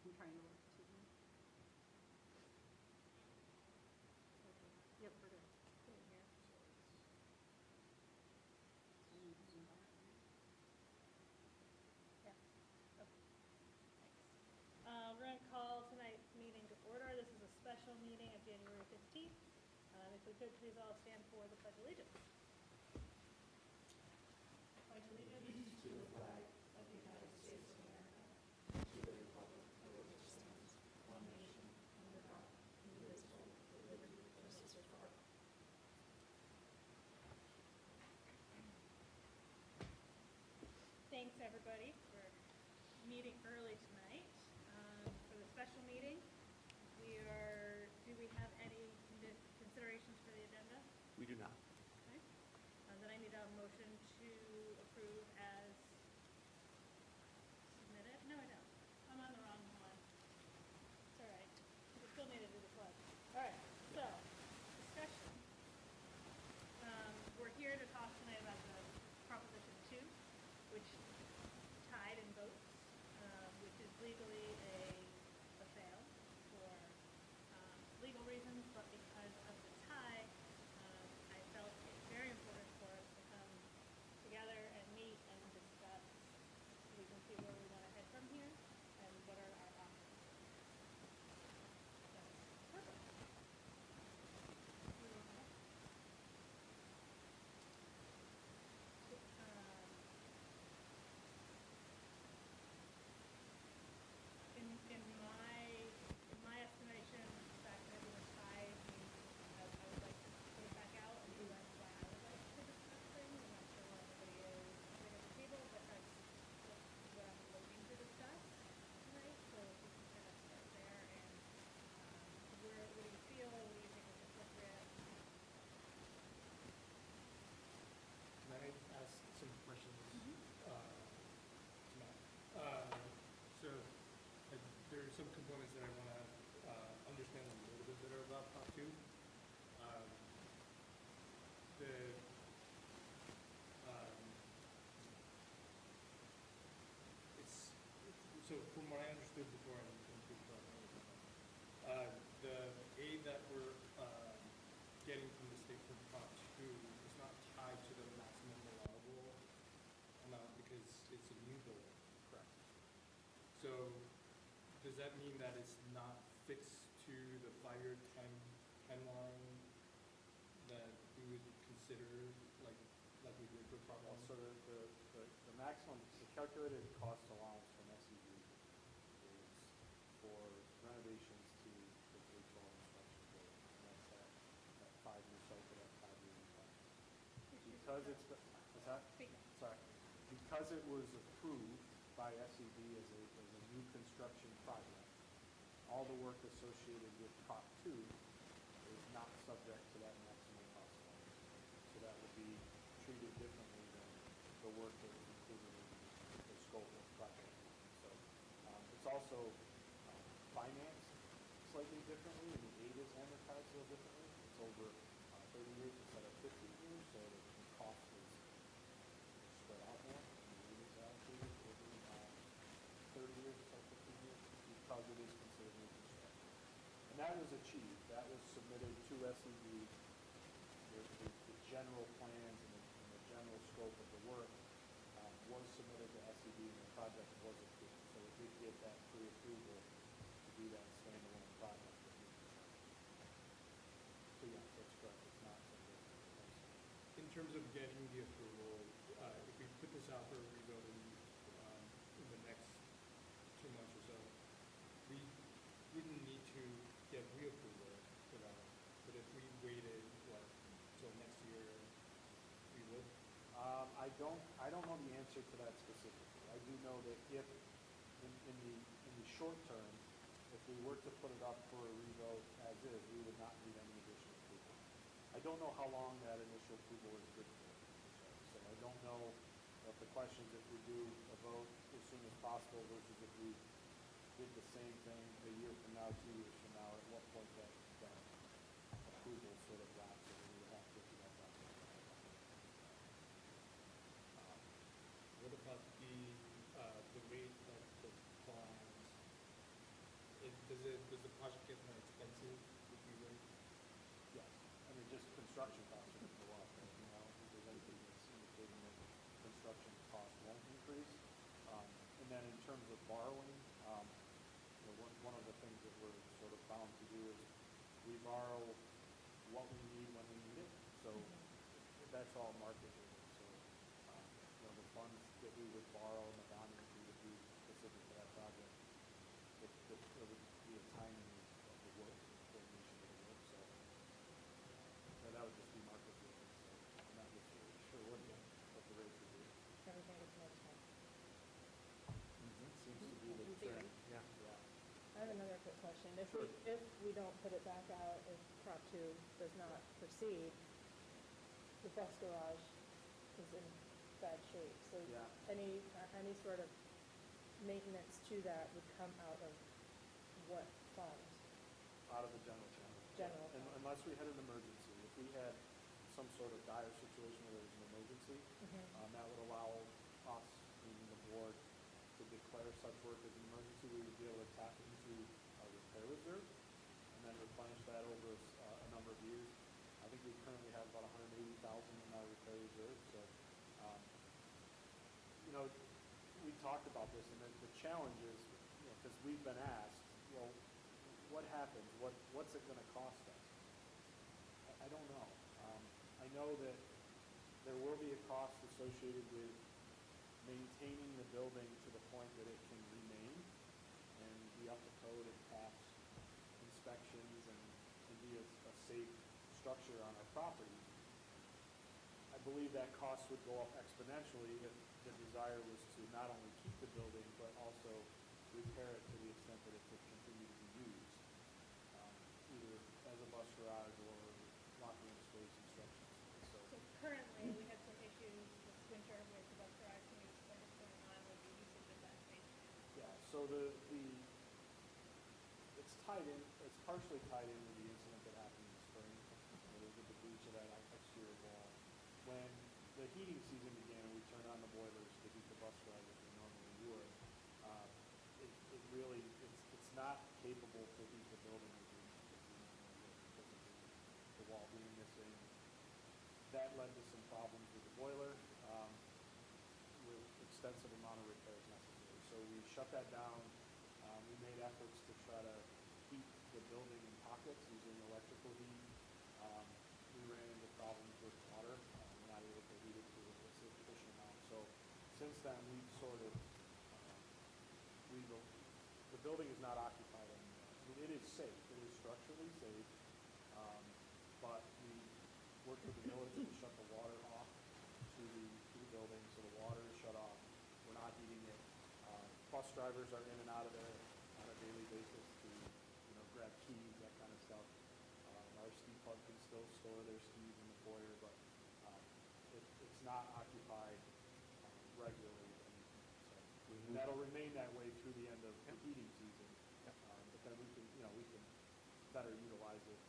I'm trying to look to them. Okay. Yep, we're good. Good here. I need to zoom back. Yeah. Okay. Thanks. We're going to call tonight's meeting to order. This is a special meeting of January 15th. If we could please all stand for the Pledge of Allegiance. Pledge allegiance to the flag of the United States of America, to the republic for which it stands, one nation, under God, indivisible, with liberty and justice for all. Thanks, everybody, for meeting early tonight. For the special meeting, do we have any considerations for the agenda? We do not. Okay. Then I need a motion to approve as submitted. No, I don't. I'm on the wrong one. It's all right. We still need to do the pledge. All right. So, discussion. We're here to talk tonight about the Proposition 2, which tied in votes, which is legally a fail for legal reasons, but because of the tie, I felt it very important for us to come together and meet and discuss so we can see where we want to head from here and what are our options. That's perfect. In my estimation, the fact that it was tied means I would like to put it back out and do that's why I would like to discuss things. I'm not sure where everybody is sitting at the table, but that's what I'm looking to discuss tonight. So if we can kind of start there and what do you feel? What do you think is appropriate? Can I ask some questions tonight? So there are some components that I want to understand a little bit better about Prop 2. So from what I understood before, the aid that we're getting from the state from Prop 2 is not tied to the maximum allowable amount because it's a new building. Correct. So does that mean that it's not fixed to the 5-year timeline that we would consider like we did for Prop 1? So the maximum, the calculated cost allowance from SED is for renovations to the K-12 instruction building, and that's that 5-year cycle, that 5-year impact. Because it's, what's that? Sorry. Because it was approved by SED as a new construction project, all the work associated with Prop 2 is not subject to that maximum cost allowance. So that would be treated differently than the work that was included in the scope of the project. So it's also financed slightly differently, and the aid is amortized a little differently. It's over 30 years instead of 15 years, so the cost is spread out more. And the aid is allocated over 30 years instead of 15 years because it is considered new construction. And that was achieved. That was submitted to SED. The general plans and the general scope of the work was submitted to SED, and the project was approved. So it did get that pre-approval to be that standalone project. So yeah, that's correct. It's not subject to the price. In terms of getting the approval, if we put this out for a revote in the next 2 months or so, we wouldn't need to get reapproval for that. But if we waited, till next year, we would? I don't know the answer to that specifically. I do know that if in the short term, if we were to put it up for a revote as is, we would not need any additional approval. I don't know how long that initial approval is good for. So I don't know if the questions if we do a vote as soon as possible versus if we did the same thing a year from now, 2 years from now, at what point that approval sort of lapses, and we would have to do that process. What about the rate of the bonds construction costs are gonna go up, and, you know, I don't think there's anything that's indicating that construction costs won't increase. And then in terms of borrowing, you know, one of the things that we're sort of bound to do is we borrow what we need when we need it, so that's all market driven, so, you know, the funds that we would borrow and the bonding fee would be specific to that project. It would be a timing of the work, the coordination of the work, so, that would just be market driven, so I'm not really sure what the rates would be. Everything gets more expensive. Seems to be the In theory. trend, yeah. I have another quick question. Sure. If we don't put it back out, if Prop 2 does not proceed, the bus garage is in bad shape. So Yeah. any sort of maintenance to that would come out of what fund? Out of the general fund. General fund. Unless we had an emergency. If we had some sort of dire situation where there was an emergency, that would allow us, meaning the board, to declare such work as an emergency. We would be able to tap into our repair reserve and then replenish that over a number of years. I think we currently have about $180,000 in our repair reserve, so, you know, we talked about this, and the challenge is, you know, because we've been asked, well, what happens? What's it gonna cost us? I don't know. I know that there will be a cost associated with maintaining the building to the point that it can remain and be up to code and pass inspections and be a safe structure on our property. I believe that cost would go up exponentially if the desire was to not only keep the building, but also repair it to the extent that it could continue to be used, either as a bus garage or locker room space instructions. So currently, we had some issues this winter with the bus garage. Can you explain what's going on with the usage of that space? Yeah, so it's partially tied into the incident that happened in the spring, with the breach of that exterior wall. When the heating season began, we turned on the boilers to heat the bus garage as we normally would. It's not capable to heat the building as we normally would because of the wall being missing. That led to some problems with the boiler, with extensive amount of repairs necessary. So we shut that down. We made efforts to try to heat the building in pockets using electrical heat. We ran into problems with water. We're not able to heat it to a sufficient amount. So since then, we've sort of, the building is not occupied anymore. I mean, it is safe. It is structurally safe. But we worked with the village to shut the water off to the building, so the water is shut off. We're not heating it. Bus drivers are in and out of there on a daily basis to, you know, grab keys, that kind of stuff. Our ski club can still store their skis in the foyer, but it's not occupied regularly. And that'll remain that way through the end of the heating season. But then we can better utilize it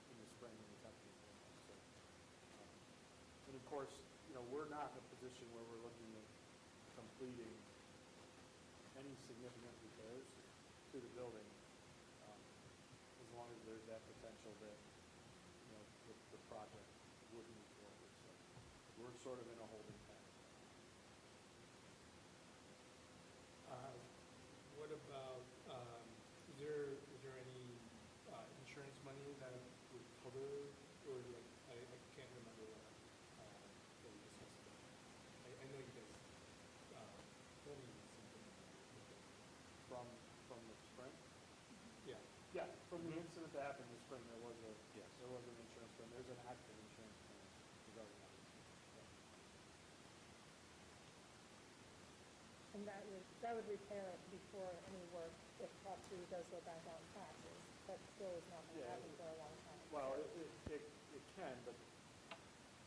in the spring when the temperatures go up. So, and of course, you know, we're not in a position where we're looking at completing any significant repairs to the building, as long as there's that potential that, you know, the project would move forward. So we're sort of in a holding pattern. What about, is there any insurance money that would cover, or like, I can't remember what we discussed about. I know you guys told me something with it. From the spring? Yeah. Yeah, from the incident that happened in the spring, there was an insurance claim. There's an active insurance claim regarding that. And that would repair it before any work, if Prop 2 does go back out and passes. That still is not going to Yeah, happen for a long time. Well, it can, but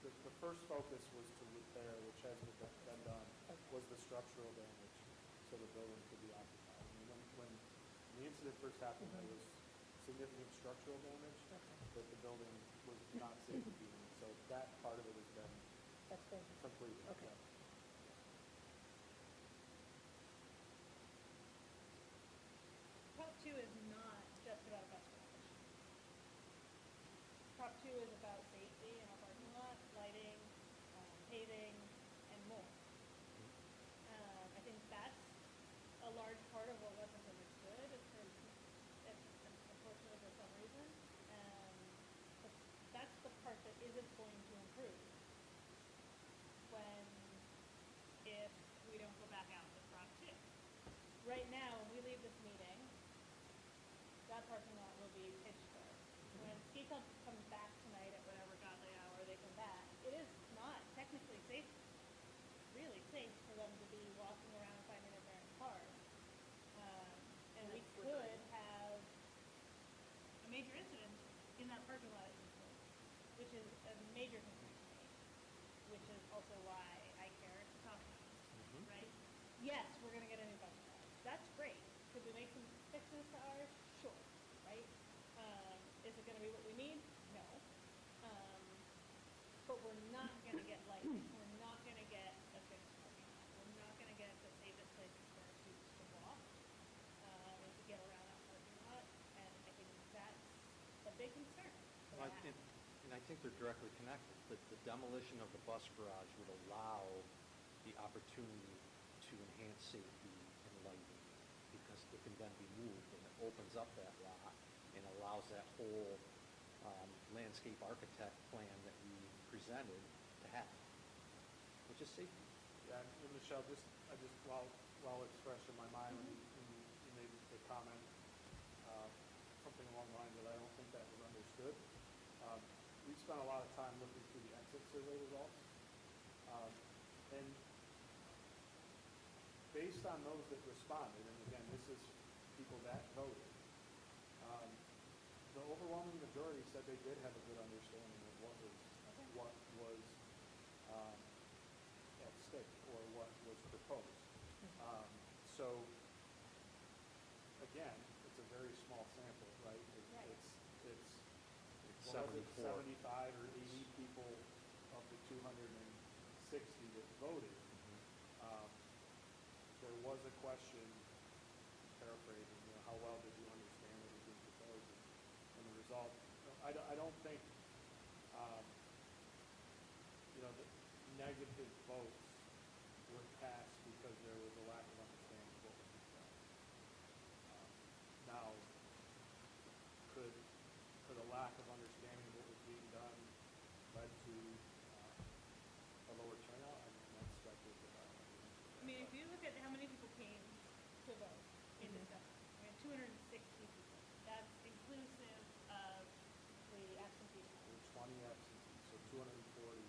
the first focus was to repair, which hasn't been done, was the structural damage, so the building could be occupied. I mean, when the incident first happened, there was significant structural damage that the building was not safe to be in. So that part of it has been That's been completed. Okay. Yeah. Prop 2 is not just about a bus garage. Prop 2 two is about safety in our parking lot, lighting, paving, and more. I think that's a large part of what wasn't understood, unfortunately for some reason. But that's the part that isn't going to improve if we don't go back out to Prop 2. Right now, when we leave this meeting, that parking lot will be pitch dark. When Ski Club comes back tonight at whatever godly hour they come back, it is not technically safe, really safe for them to be walking around finding their parents' cars. And we could have a major incident in that parking lot at some point, which is a major concern to me, which is also why I care to talk about it, right? Yes, we're gonna get a new bus garage. That's great. Could we make some fixes to ours? Sure, right? Is it gonna be what we need? No. But we're not gonna get lighting. We're not gonna get a fixed parking lot. We're not gonna get the safest places for our students to walk, and to get around that parking lot. And I think that's a big concern that I have. And I think they're directly connected. The demolition of the bus garage would allow the opportunity to enhance safety and lighting, because it can then be moved, and it opens up that lot and allows that whole landscape architect plan that we presented to happen, which is safety. Yeah, and Michelle, while it's fresh in my mind, when you made the comment, something along the lines that I don't think that was understood. We spent a lot of time looking through the exit survey results. And based on those that responded, and again, this is people that voted, the overwhelming majority said they did have a good understanding of what was at stake or what was proposed. So again, it's a very small sample, right? Right. It's It's what was it, 74. 75 or 80 people of the 260 that voted. There was a question, paraphrasing, how well did you understand what was being proposed? And the result, I don't think, the negative votes were cast because there was a lack of understanding of what was being done. Now, could a lack of understanding of what was being done led to a lower turnout? I mean, that's speculative. I mean, if you look at how many people came to vote in December, we had 260 people. That's inclusive of the absentee There vote. were 20 absentees, so 240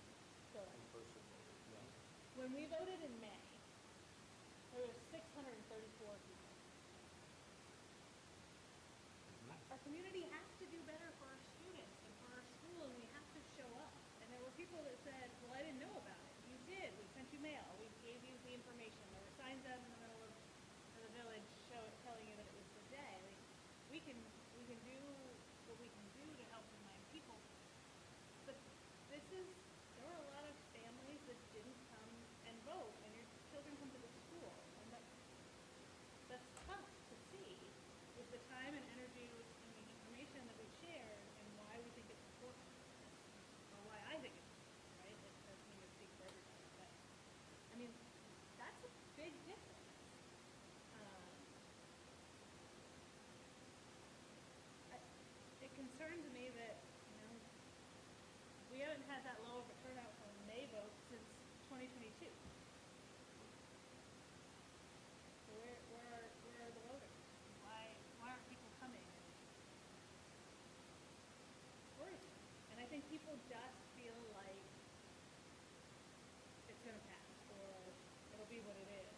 So in-person voters. when we voted in May, there were 634 people. Our community has to do better for our students and for our school, and we have to show up. And there were people that said, well, I didn't know about it. You did. We sent you mail. We gave you the information. There were signs out in the middle of the village telling you that it was the day. Like, we can do what we can do to help remind people. But there were a lot of families that didn't come and vote, and your children come to the school. And that's tough to see with the time and energy and the information that we shared and why we think it's important, or why I think it's important, right? It doesn't mean to speak for everybody, but I mean, that's a big difference. It concerns me that, we haven't had that low of a turnout for a May vote since 2022. So where are the voters? Why aren't people coming? Where is it? And I think people just feel like it's gonna pass, or it'll be what it is.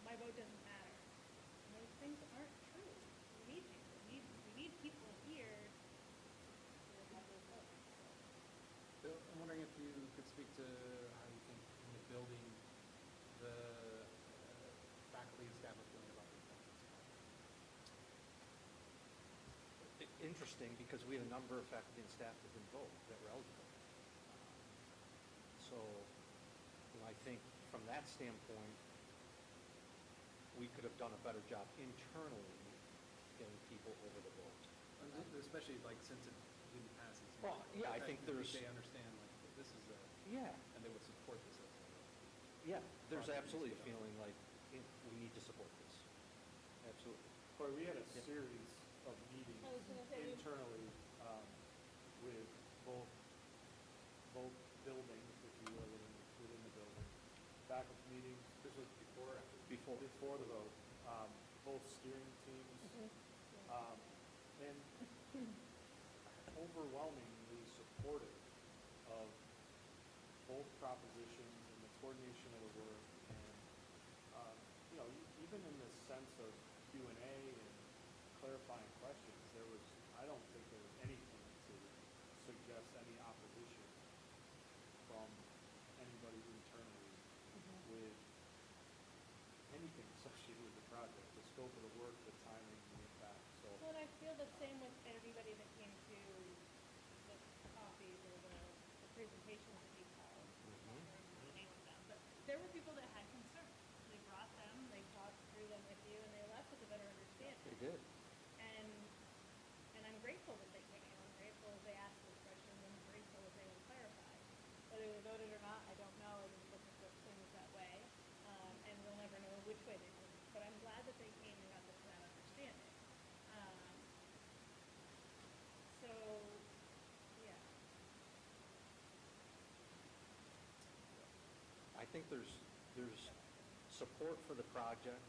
My vote doesn't matter. And those things aren't true. We need people. We need people here to have those votes. Bill, I'm wondering if you could speak to how you think in the building the faculty and staff are feeling about the attendance. Interesting, because we had a number of faculty and staff that didn't vote, that were eligible. So, I think from that standpoint, we could have done a better job internally getting people over the vote. Especially like since it didn't pass, it Well, yeah, I that think there's, They understand, like, that this is a, yeah, and they would support this as a. yeah, there's Project absolutely a needs to be done. feeling like we need to support this. Absolutely. Corey, we had a Yeah. series of meetings I was gonna say we- internally with both buildings, if you will, within the building. Faculty meetings. This was before or after? Before the vote, both steering teams, and overwhelmingly supportive of both propositions and the coordination of the work, and, even in the sense of Q&A and clarifying questions, I don't think there was anything to suggest any opposition from anybody internally with anything associated with the project, the scope of the work, the timing, the impact, so. Well, and I feel the same with everybody that came to the coffees or the presentations that we held. Mhm. Or meeting with them. But there were people that had concerns. They brought them, they talked through them with you, and they left with a better understanding. They did. And I'm grateful that they came. I'm grateful that they asked those questions. I'm grateful that they would clarify. Whether they voted or not, I don't know. I didn't look at the things that way. And we'll never know which way they voted. But I'm glad that they came and got that understanding. So, yeah. I think there's support for the project.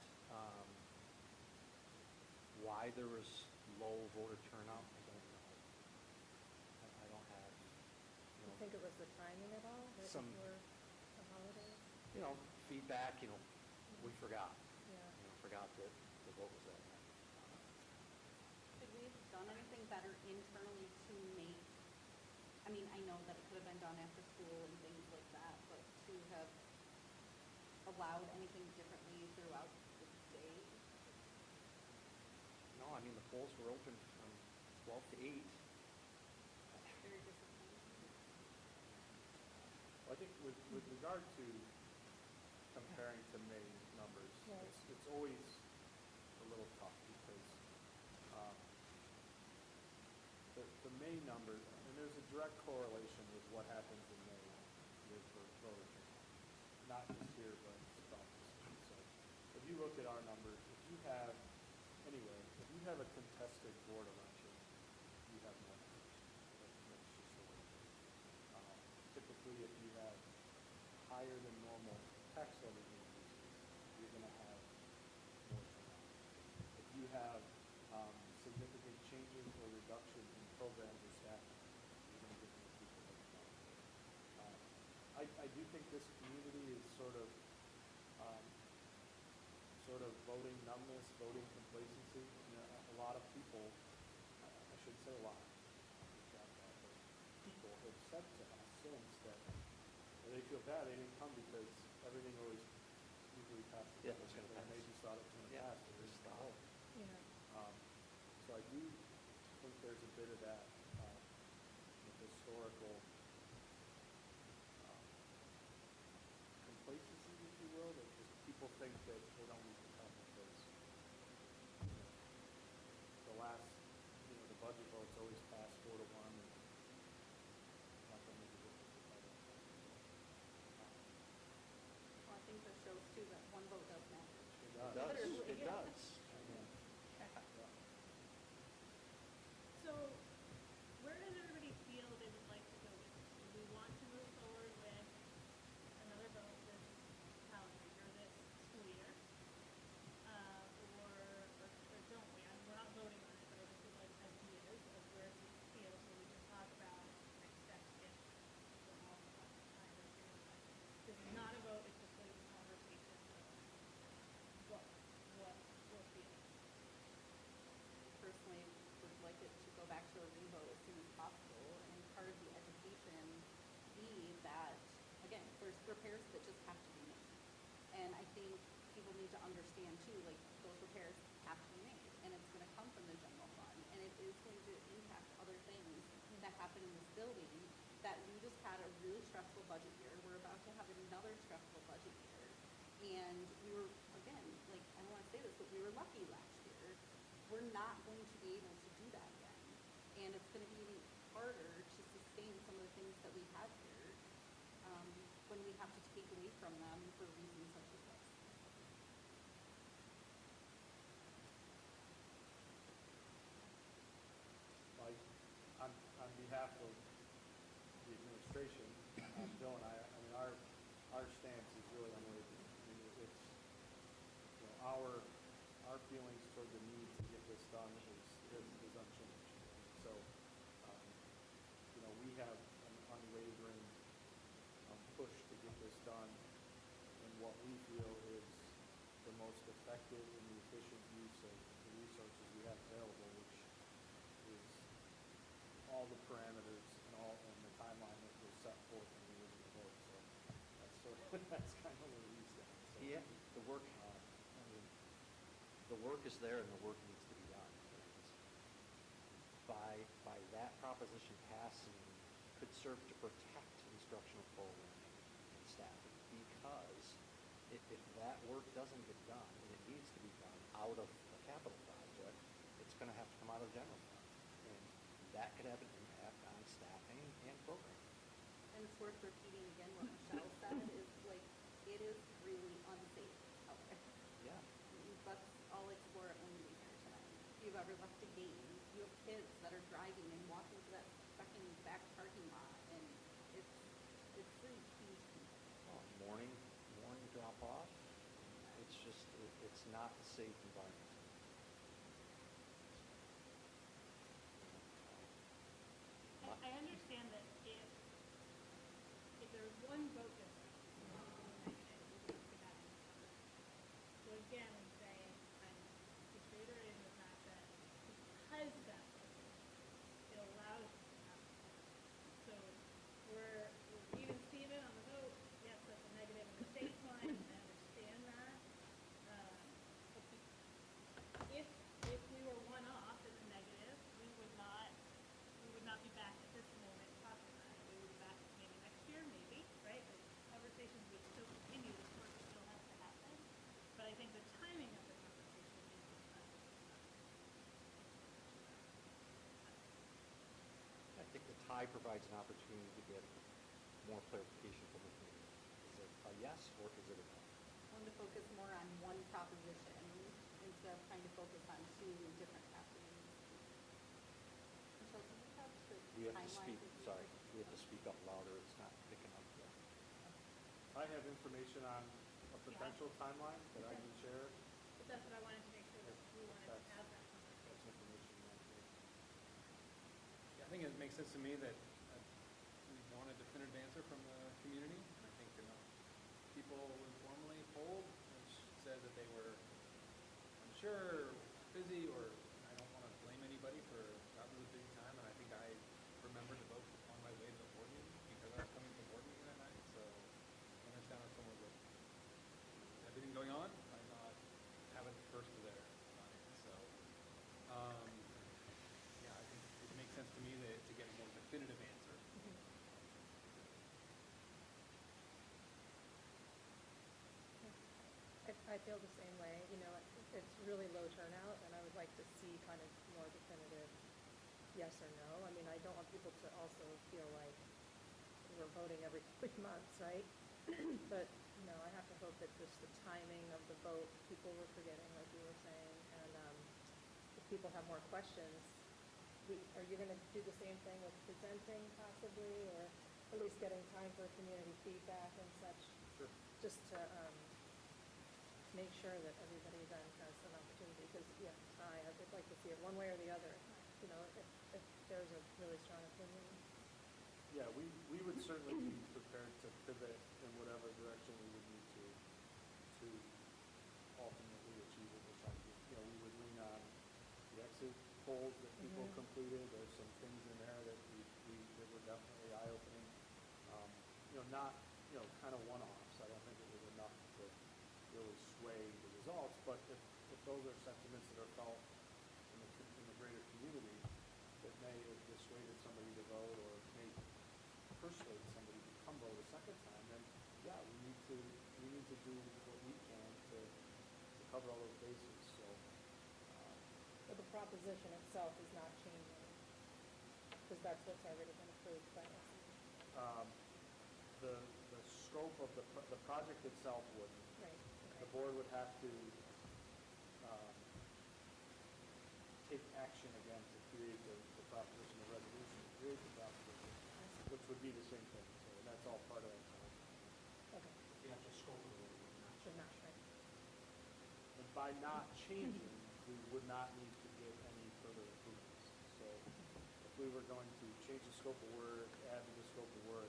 Why there was low voter turnout, I don't know. I don't have, Do you think it was the timing at all, right Some- before the holidays? Feedback, we forgot. Yeah. Forgot that the vote was that night. Should we have done anything better internally to make, I mean, I know that it could have been done after school and things like that, but to have allowed anything differently throughout the day? No, I mean, the polls were open from 12 to 8. Very disappointing. I think with regard to comparing to May numbers, Right. it's always a little tough because the May number, and there's a direct correlation with what happens in May with voter turnout. Not just here, but across the state. So if you look at our numbers, if you have a contested board election, you have more numbers. That's just the way it is. Typically, if you have higher than normal tax levy increases, you're going to have more turnout. If you have significant changes or reduction in programs or staffing, you're going to get more people that come. I do think this community is sort of voting numbness, voting complacency. A lot of people, I shouldn't say a lot, but people have said to us since that they feel bad they didn't come because everything always usually passes. Yeah, it's gonna And they pass. just thought it was going to Yeah, pass. It just didn't thought. come. Yeah. So I do think there's a bit of that historical complacency, if you will, that just people think that they don't need to come because the last, the budget votes always pass 4-1 and not going to make a difference if I don't come. Well, I think this shows too that one vote does matter. It It does. does, Literally. it does. Yeah. So, where does everybody feel they would like to go with this? Do we want to move forward with another vote this calendar year, this school year? Or don't we? I mean, we're not voting on it, but I just would like ideas of where we feel so we can talk about next steps if we're all on time or feeling like this is not a vote, it's just a conversation of what we're feeling. Personally, would like it to go back to a revote as soon as possible, and part of the education be that, again, there's repairs that just have to be made. And I think people need to understand too, like, those repairs have to be made, and it's gonna come from the general fund, and it is going to impact other things that happen in this building, that we just had a really stressful budget year, we're about to have another stressful budget year, and we were, again, like, I don't wanna say this, but we were lucky last year. We're not going to be able to do that again. And it's going to be harder to things that we have here, when we have to take away from them for reasons such as this. Like, on behalf of the administration, Bill and I mean, our stance is really unwavering. I mean, it's, you know, our feelings toward the need to get this done is unchanged. So, you know, we have an unwavering push to get this done in what we feel is the most effective and efficient use of the resources we have available, which is all the parameters and the timeline that was set forth in the original vote. So that's sort of, that's kind of where we stand. So, Yeah, the work, I mean, the work is there and the work needs to be done. And by that proposition passing could serve to protect instructional programming and staffing, because if that work doesn't get done, and it needs to be done out of a capital project, it's gonna have to come out of general fund. And that could have an impact on staffing and programming. And it's worth repeating again what Michelle said, is like, it is really unsafe out there. Yeah. Let's all explore it when we leave here tonight. If you've ever left a game, you have kids that are driving and walking to that fucking back parking lot, and it's a huge concern. Well, morning drop off, it's just, it's not a safe environment. I understand that if there was one vote difference, negative, we would have had it covered. So again, I'm saying, I'm just reiterating the fact that because that vote, it allows you to have it covered. So we're even Steven on the vote, yes, that's a negative in the state's mind, I understand that. But if we were one off as a negative, we would not be back at this moment talking about it. We would be back maybe next year, maybe, right? The conversations would still continue, this work still has to happen. But I think the timing of the conversation is I think the tie provides an opportunity to get more clarification from the community. Is it a yes or is it a no? I wanted to focus more on one proposition instead of trying to focus on two different propositions. Michelle, do you have the We have to timeline? speak, sorry, we have to speak up louder, it's not picking up yet. I have information on a potential timeline that I can share. but that's what I wanted to make sure that we wanted to have that That's conversation. information you want to hear. Yeah, I think it makes sense to me that we want a definitive answer from the community. And I think enough people informally polled, which said that they were unsure, busy, or I don't want to blame anybody for that was a busy time. And I think I remembered to vote on my way to the board meeting because I was coming to the board meeting that night. So I understand if someone with everything going on, I'm not having first to their mind. So yeah, I think it makes sense to me to get a more definitive answer. I feel the same way, you know, it's really low turnout, and I would like to see kind of more definitive yes or no. I mean, I don't want people to also feel like we're voting every 3 months, right? But, you know, I have to hope that just the timing of the vote, people were forgetting, like you were saying, and if people have more questions, are you gonna do the same thing with presenting possibly, or at least getting time for community feedback and such? Sure. Just to, make sure that everybody then has an opportunity, because, yeah, I'd like to see it one way or the other, you know, if there's a really strong opinion. Yeah, we would certainly be prepared to pivot in whatever direction we would need to ultimately achieve what we're trying to do. You know, we would lean on the exit polls that people completed. There's some things in there that that were definitely eye-opening. You know, not, you know, kind of one-offs. I don't think it was enough to really sway the results, but if those are sentiments that are felt in the greater community that may have dissuaded somebody to vote or may persuade somebody to come vote a second time, then yeah, we need to do what we can to cover all those bases. So But the proposition itself is not changing, because that's what's already been approved by us. the scope of the project itself wouldn't. Right, The okay. board would have to take action again to create the proposition, the resolution, to create the proposition, which would be the same thing, so that's all part of that. Okay, The actual scope of the road would not should not, right? And by not changing, we would not need to get any further approvals. So if we were going to change the scope of work, add to the scope of work,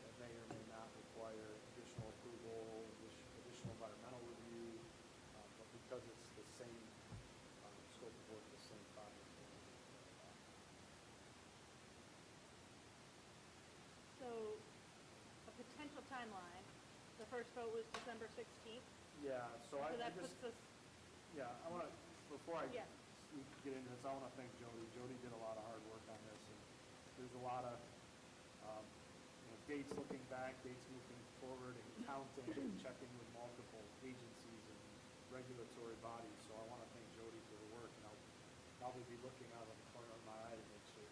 that may or may not require additional approval, additional environmental review, but because it's the same scope of work, the same project. So, a potential timeline, the first vote was December 16th. Yeah, so I So that just, puts us, yeah, I want to, before I Yeah. get into this, I want to thank Jody. Jody did a lot of hard work on this, and there's a lot of, dates looking back, dates moving forward, and counting, and checking with multiple agencies and regulatory bodies, so I want to thank Jody for the work, and I'll probably be looking out of the corner of my eye to make sure,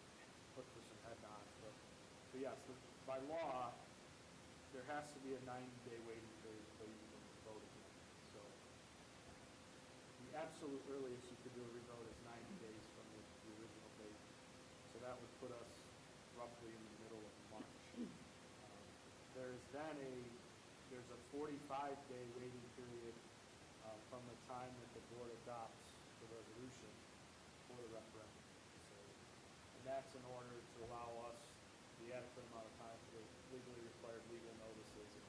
look for some head nods, but yes, by law, there has to be a 90-day waiting period before you can vote again, so the absolute earliest you could do a revote is 90 days from the original date. So that would put us roughly in the middle of March. There's a 45-day waiting period from the time that the board adopts the resolution for the referendum. So, and that's in order to allow us the adequate amount of time for the legally required legal notices and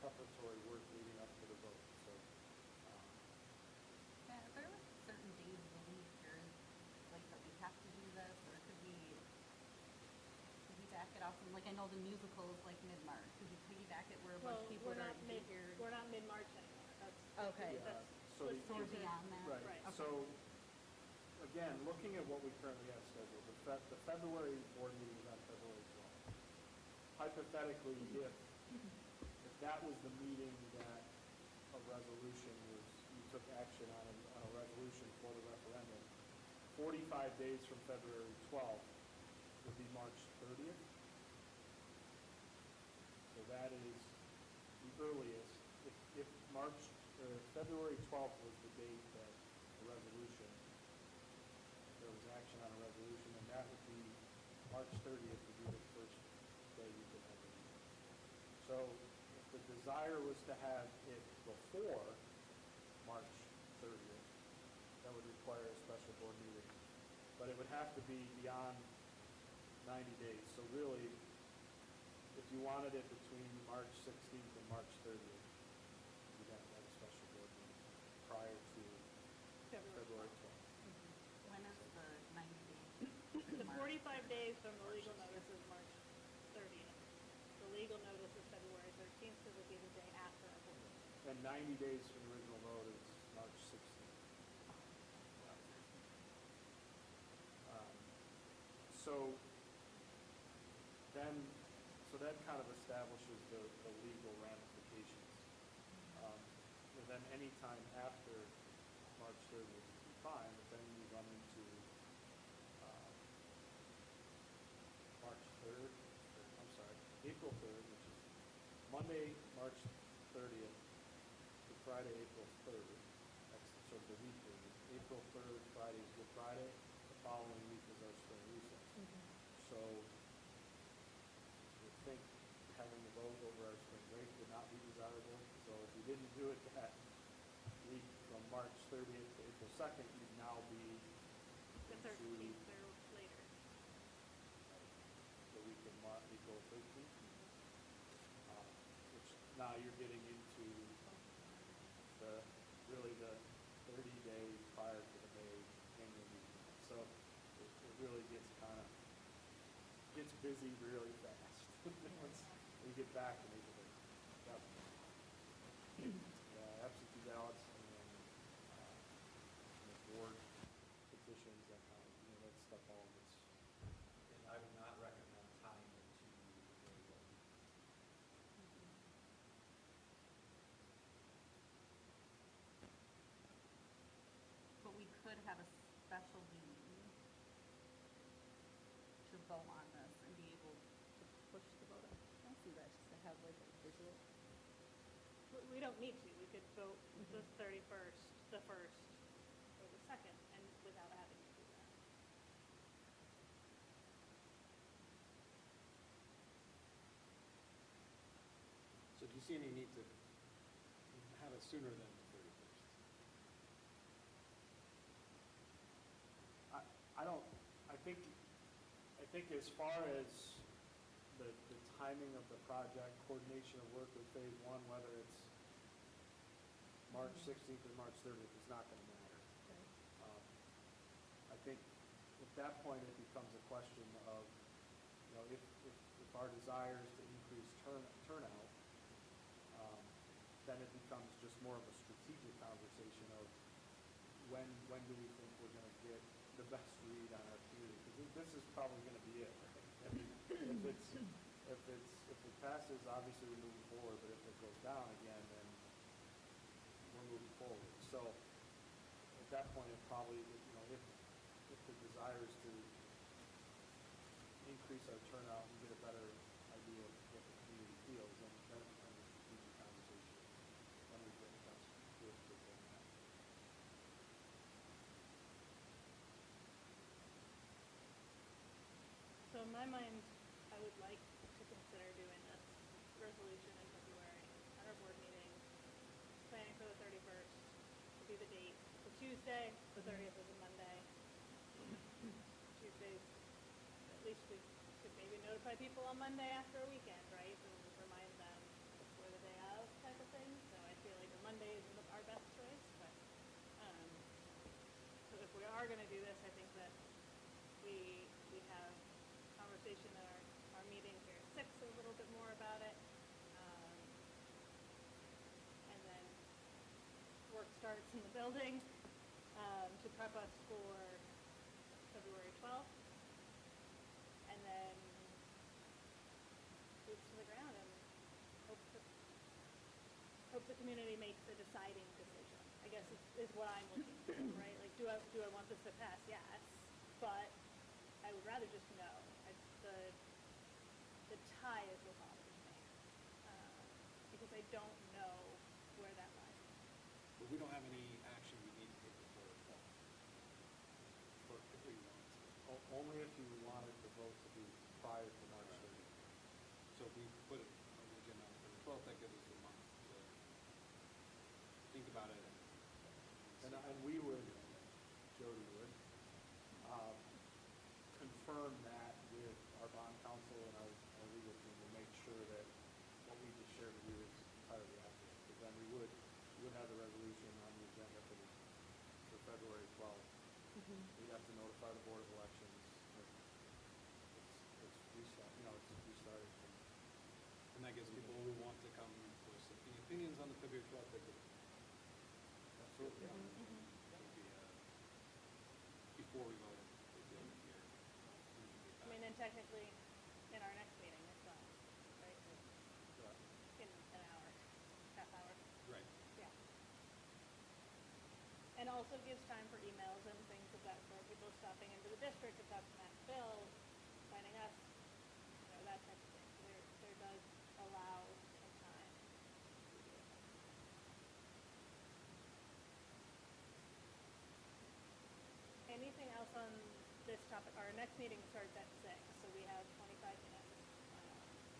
preparatory work leading up to the vote. So, Yeah, are there like certain days of the week or like that we have to do this, or could we back it off from, like, I know the musical is like mid-March, could you piggyback it where a bunch well, of people we're are not already mid, here? we're not mid-March anymore. That's, Okay. yeah, that's so what's the- So we're future. beyond that? Right, Right. so, again, looking at what we currently have scheduled, the February board meeting is on February 12th. Hypothetically, if that was the meeting that a resolution was, you took action on a resolution for the referendum, 45 days from February 12th would be March 30th. So that is the earliest. If February 12th was the date that the resolution, there was action on a resolution, then that would be March 30th would be the first day you could have a meeting. So if the desire was to have it before March 30th, that would require a special board meeting. But it would have to be beyond 90 days. So really, if you wanted it between March 16th and March 30th, you'd have to have a special board meeting prior to February 12th. When is the 90 days? The 45 days from the legal notice is March 30th. The legal notice is February 13th, so it would be the day after our board meeting. And 90 days from the original vote is March 16th. So that kind of establishes the legal ramifications. And then any time after March 30th would be fine, but then you run into April 3rd, which is Monday, March 30th to Friday, April 3rd. That's sort of the week period. April 3rd, Friday is Good Friday. The following week is our spring recess. So we think having the vote over our spring break would not be desirable. So if we didn't do it that week from March 30th to April 2nd, you'd now be The into 13th or later. the week of April 13th. Which now you're getting into really the 30 days prior to the May annual meeting. So it really gets busy really fast. Once we get back and absentee ballots and then board petitions, that kind of, that stuff all gets. And I would not recommend tying it to the May vote. But we could have a special meeting to vote on this and be able to push the vote see that, just to have like a visual. We don't need to, we could vote the 31st, the 1st, or the 2nd, and without having to do that. So do you see any need to have it sooner than the 31st? I don't, I think as far as the timing of the project, coordination of work with phase one, whether it's March 16th or March 30th, is not gonna matter. I think at that point, it becomes a question of, if our desire is to increase turnout, then it becomes just more of a strategic conversation of when do we think we're gonna get the best read on our community? Because this is probably gonna be it, right? I mean, if it passes, obviously we're moving forward, but if it goes down again, then we're moving forward. So at that point, it probably, if the desire is to increase our turnout and get a better idea of what the community feels, then it becomes a strategic conversation. When we get the best with doing that. So in my mind, I would like to consider doing this resolution in February at our board meeting, planning for the 31st to be the date. The Tuesday, the 30th is a Monday. Tuesdays, at least we could maybe notify people on Monday after a weekend, right? And remind them before the day of type of thing. So I feel like a Monday is our best choice, but, so if we are gonna do this, I think that we have conversation at our meeting here at 6, a little bit more about it. And then work starts in the building, to prep us for February 12th. And then boots to the ground and hope the community makes a deciding decision, I guess is what I'm looking for, right? Like, do I want this to pass? Yes, but I would rather just know. The tie is what bothers me, because I don't know where that lies. But we don't have any action we need to take before the fall. Or if we want to. Only if you wanted the vote to be prior to March 30th. So if we put it on the agenda for the 12th, that gives us a month to think about it. And we would, Jody would, confirm that with our bond counsel and our legal team to make sure that what we just shared with you is entirely accurate. Because then we would have the resolution on the agenda for February 12th. We'd have to notify the Board of Elections. It's restart, it's restarted. And that gives people who want to come voice opinions on the February 12th, they could. Absolutely. That would be, before we vote, they'd be able to hear. I mean, and technically, in our next meeting as well, right? In an hour, half hour. Right. Yeah. And also gives time for emails and things of that sort, people stopping into the district to talk to Matt and Bill, finding us, that type of thing. So there does allow some time to do it. Anything else on this topic? Our next meeting starts at 6, so we have 25 minutes.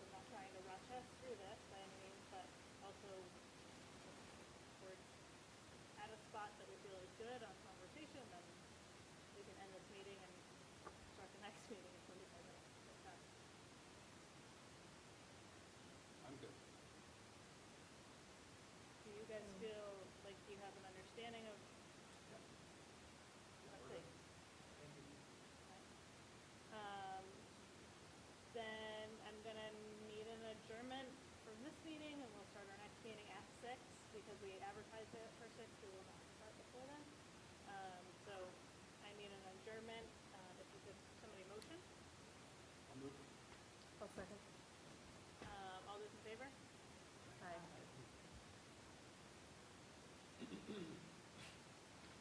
We're not trying to rush us through this by any means, but also we're at a spot that we feel is good on conversation, then we can end this meeting and start the next meeting in 25 minutes. Okay. I'm good. Do you guys feel like you have an understanding of things? Then I'm gonna need an adjournment from this meeting, and we'll start our next meeting at 6, because we advertised it for 6, we will not start before then. So I need an adjournment, if you could, somebody motion. I'll move. I'll second. All those in favor? Aye.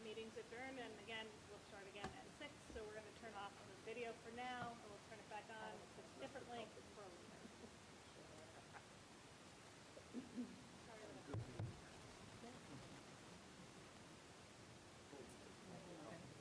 Meeting's adjourned, and again, we'll start again at 6, so we're gonna turn off the video for now, and we'll turn it back on, it's a different link.